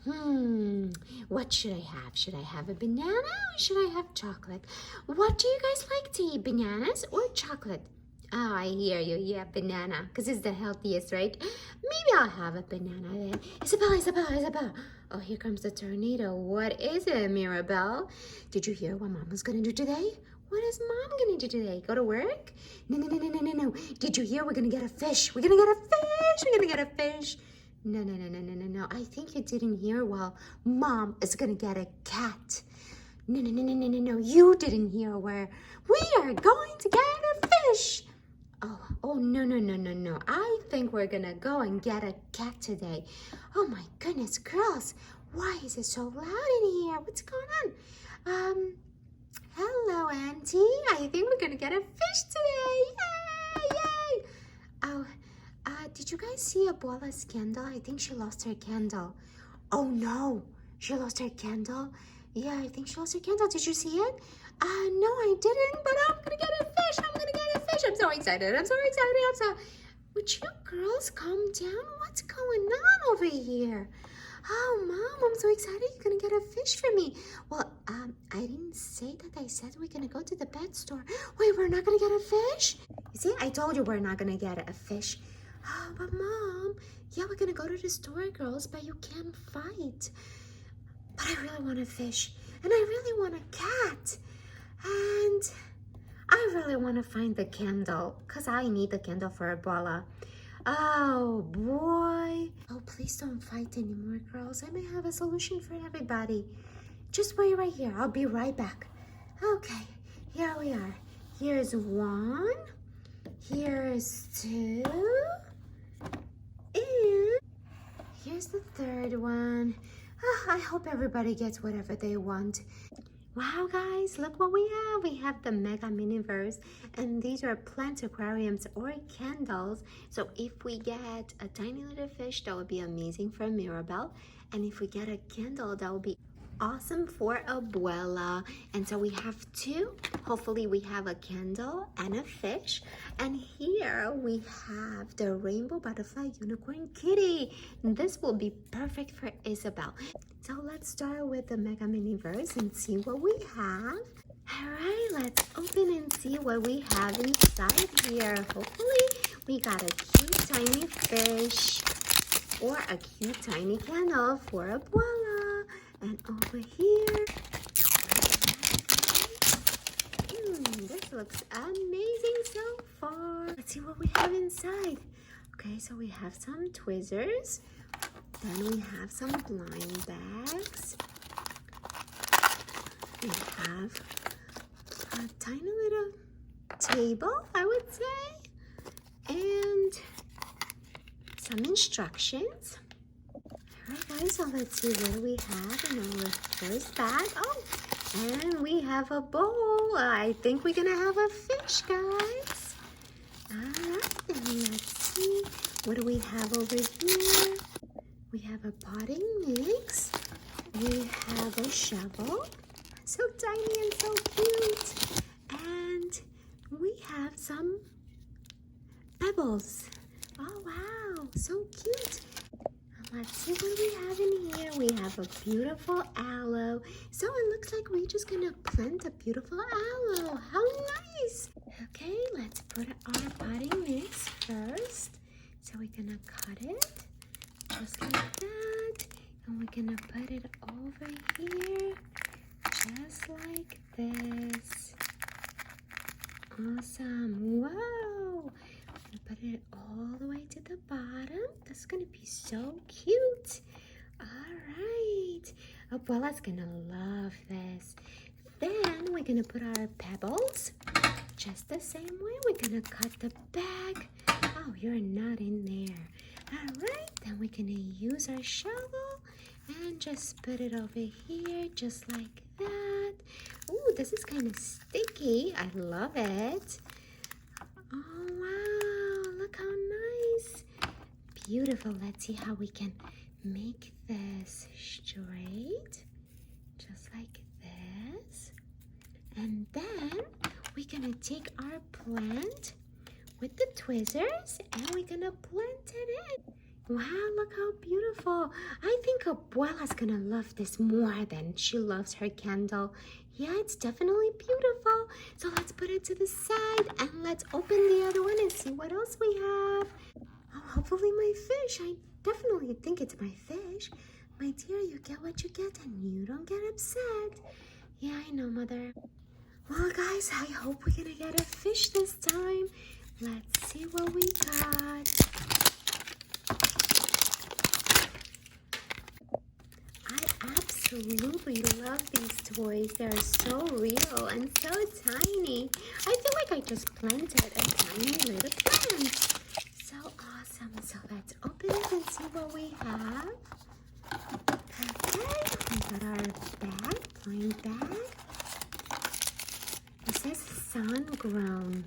What should I have? Should I have a banana or should I have chocolate? What do you guys like to eat, bananas or chocolate? Oh, I hear you. Yeah, banana, because it's the healthiest, right? Maybe I'll have a banana then. Isabella. Oh, here comes the tornado. What is it, Mirabel? Did you hear what Mom was going to do today? What is Mom going to do today? Go to work? No. Did you hear we're going to get a fish? We're going to get a fish. We're going to get a fish. No. I think you didn't hear. Well, Mom is going to get a cat. No. You didn't hear where we are going to get a fish. Oh, no. I think we're gonna go and get a cat today. Oh my goodness, girls. Why is it so loud in here? What's going on? Hello, Auntie. I think we're gonna get a fish today. Yay! Oh, did you guys see Abuela's candle? I think she lost her candle. Oh no, she lost her candle? Yeah, I think she lost her candle. Did you see it? No, I didn't, but I'm gonna get a fish. I'm so excited. Would you girls calm down? What's going on over here? Oh, Mom, I'm so excited. You're gonna get a fish for me. Well, I didn't say that. I said we're gonna go to the pet store. Wait, we're not gonna get a fish? You see, I told you we're not gonna get a fish. Oh, but Mom, yeah, we're gonna go to the store, girls, but you can't fight. But I really want a fish, and I really want a cat, and I really want to find the candle, because I need the candle for Abuela. Oh, boy. Oh, please don't fight anymore, girls. I may have a solution for everybody. Just wait right here. I'll be right back. Okay, here we are. Here's one. Here's two. And here's the third one. I hope everybody gets whatever they want. Wow, guys, look what we have. We have the Mega Miniverse, and these are plant aquariums or candles. So if we get a tiny little fish, that would be amazing for Mirabel. And if we get a candle, that would be awesome for Abuela. And so we have two. Hopefully we have a candle and a fish. And here we have the rainbow butterfly unicorn kitty. This will be perfect for Isabel. So let's start with the Mega Miniverse and see what we have. All right, let's open and see what we have inside here. Hopefully we got a cute tiny fish or a cute tiny candle for Abuela. And over here, this looks amazing so far. Let's see what we have inside. Okay, so we have some tweezers. Then we have some blind bags. We have a tiny little table, I would say, and some instructions. All right, guys, so let's see what we have in our first bag. Oh, and we have a bowl. I think we're gonna have a fish, guys. All right, then let's see. What do we have over here? We have a potting mix. We have a shovel. So tiny and so cute. And we have some pebbles. Oh, wow, so cute. Let's see what we have in here. We have a beautiful aloe. So it looks like we're just gonna plant a beautiful aloe. How nice. Okay, let's put our potting mix first. So we're gonna cut it just like that. And we're gonna put it over here, just like this. Awesome. Whoa. Put it all the way to the bottom. That's gonna be so cute. All right. Abuela's gonna love this. Then we're gonna put our pebbles just the same way. We're gonna cut the bag. Oh, you're not in there. All right. Then we're gonna use our shovel and just put it over here, just like that. Ooh, this is kind of sticky. I love it. Oh, wow. Look how nice. Beautiful. Let's see how we can make this straight. Just like this. And then we're going to take our plant with the tweezers and we're going to plant it in. Wow, look how beautiful. I think Abuela's gonna love this more than she loves her candle. Yeah, it's definitely beautiful. So let's put it to the side and let's open the other one and see what else we have. Oh, hopefully my fish. I definitely think it's my fish. My dear, you get what you get and you don't get upset. Yeah, I know, Mother. Well, guys, I hope we're gonna get a fish this time. Let's see what we got. I absolutely love these toys. They're so real and so tiny. I feel like I just planted a tiny little plant. So awesome. So let's open it and see what we have. Okay, we got our bag, plain bag. It says sun grown.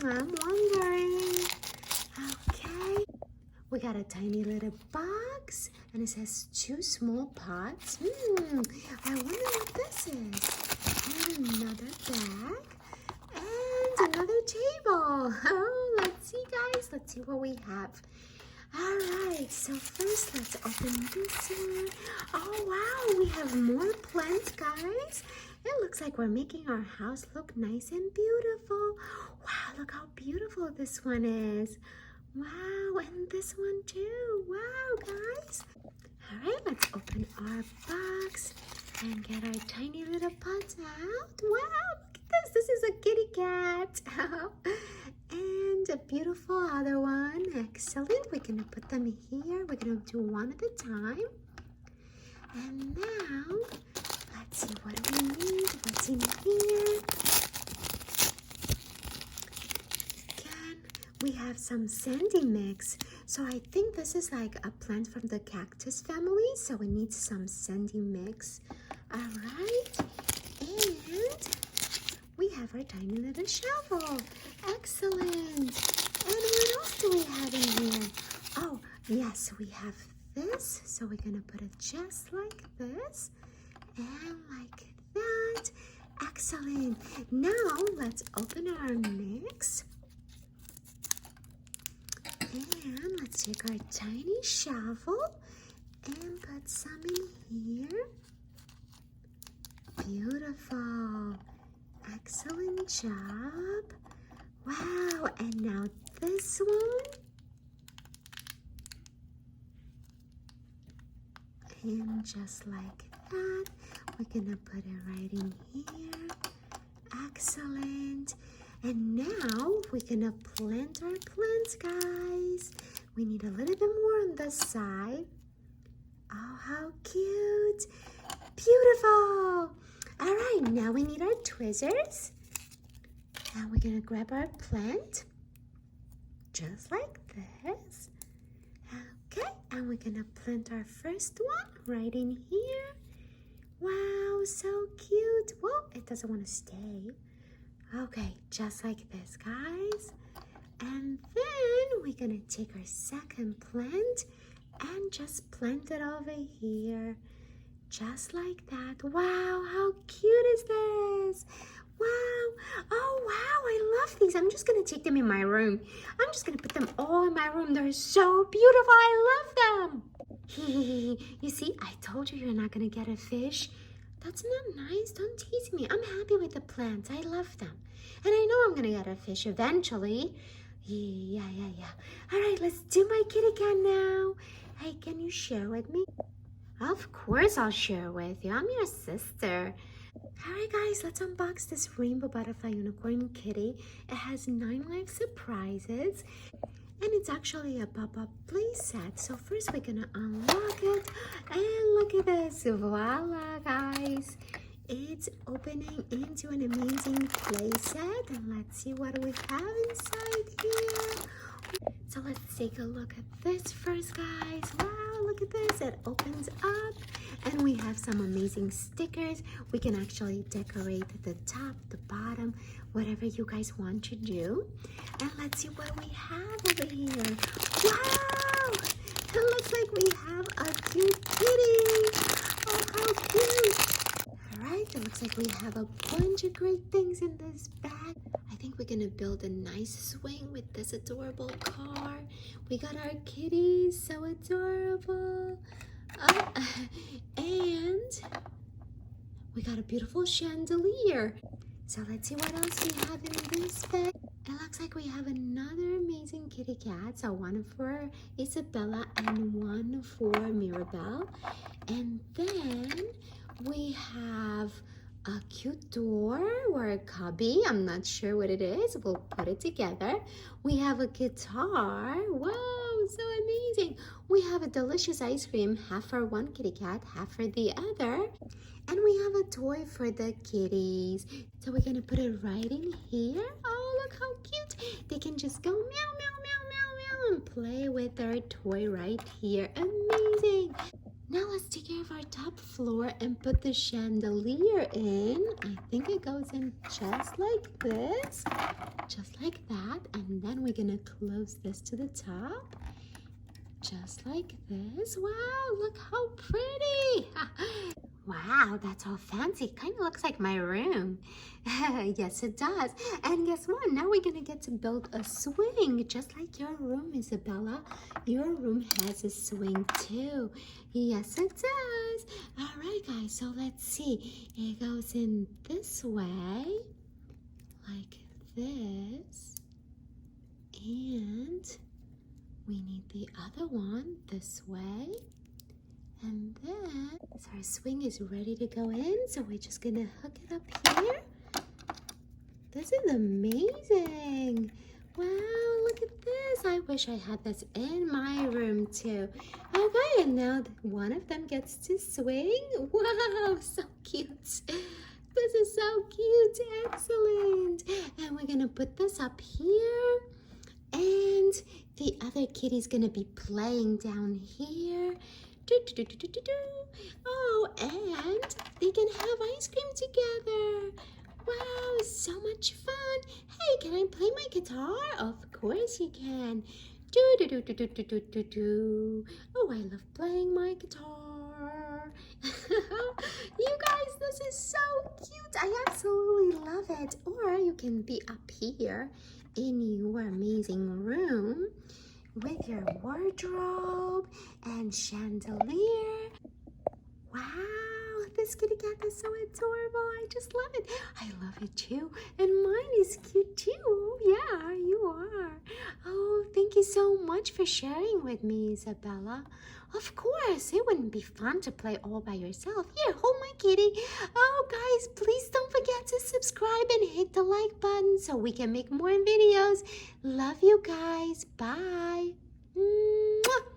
I'm wondering. Okay. We got a tiny little box and it says 2 small pots. I wonder what this is. And another bag and another table. Oh, let's see, guys. Let's see what we have. All right, so first let's open this one. Oh, wow, we have more plants, guys. It looks like we're making our house look nice and beautiful. Wow, look how beautiful this one is. Wow, and this one too. Wow, guys. All right, let's open our box and get our tiny little pots out. Wow, look at this. This is a kitty cat. And a beautiful other one. Excellent. We're going to put them here. We're going to do one at a time. And now, let's see what do we need. What's in here? We have some sandy mix. So I think this is like a plant from the cactus family. So we need some sandy mix. All right. And we have our tiny little shovel. Excellent. And what else do we have in here? Oh, yes, we have this. So we're going to put it just like this. And like that. Excellent. Now let's open our mix. And let's take our tiny shovel and put some in here. Beautiful. Excellent job. Wow. And now this one. And just like that, we're going to put it right in here. Excellent. And now we're gonna plant our plants, guys. We need a little bit more on this side. Oh, how cute. Beautiful. All right, now we need our tweezers. And we're gonna grab our plant, just like this. Okay, and we're gonna plant our first one right in here. Wow, so cute. Well, it doesn't wanna stay. Okay, just like this, guys. And then we're gonna take our second plant and just plant it over here. Just like that. Wow, how cute is this? Wow. Oh, wow, I love these. I'm just gonna take them in my room. I'm just gonna put them all in my room. They're so beautiful. I love them. You see, I told you you're not gonna get a fish. That's not nice. Don't tease me. I'm happy with the plants. I love them. And I know I'm going to get a fish eventually. Yeah. All right, let's do my kitty cat now. Hey, can you share with me? Of course I'll share with you. I'm your sister. All right, guys, let's unbox this rainbow butterfly unicorn kitty. It has 9 life surprises. And it's actually a pop-up play set. So first we're gonna unlock it. And look at this. Voila, guys. It's opening into an amazing play set. And let's see what we have inside here. So let's take a look at this first, guys. Wow, look at this. It opens up. And we have some amazing stickers. We can actually decorate the top, the bottom, whatever you guys want to do. And let's see what we have over here. Wow! It looks like we have a cute kitty. Oh, how cute. All right, it looks like we have a bunch of great things in this bag. I think we're gonna build a nice swing with this adorable car. We got our kitties, so adorable. Oh, and we got a beautiful chandelier. So let's see what else we have in this bed. It looks like we have another amazing kitty cat. So one for Isabella and one for Mirabel. And then we have a cute door or a cubby. I'm not sure what it is. We'll put it together. We have a guitar. Wow, so amazing. We have a delicious ice cream, half for one kitty cat, half for the other. And we have a toy for the kitties. So we're gonna put it right in here. Oh, look how cute. They can just go meow, meow, meow, meow, meow and play with their toy right here. Amazing. Now let's take care of our top floor and put the chandelier in. I think it goes in just like this, just like that. And then we're gonna close this to the top, just like this. Wow, look how pretty. Wow, that's all fancy. Kind of looks like my room. Yes, it does. And guess what? Now we're gonna get to build a swing, just like your room, Isabella. Your room has a swing too. Yes, it does. All right, guys, so let's see. It goes in this way, like this. And we need the other one this way. And then, so our swing is ready to go in. So we're just gonna hook it up here. This is amazing. Wow, look at this. I wish I had this in my room too. Okay, and now one of them gets to swing. Wow, so cute. This is so cute. Excellent. And we're gonna put this up here. And the other kitty's gonna be playing down here. Oh, and they can have ice cream together. Wow, so much fun. Hey, can I play my guitar? Of course you can. Oh, I love playing my guitar. You guys, this is so cute. I absolutely love it. Or you can be up here in your amazing room with your wardrobe and chandelier. Wow, this kitty cat is so adorable. I just love it. I love it too. And mine is cute too. Yeah, you are. Oh, thank you so much for sharing with me, Isabella. Of course, it wouldn't be fun to play all by yourself. Here, hold my kitty. Oh, guys, please don't forget to subscribe and hit the like button so we can make more videos. Love you guys. Bye. Mwah.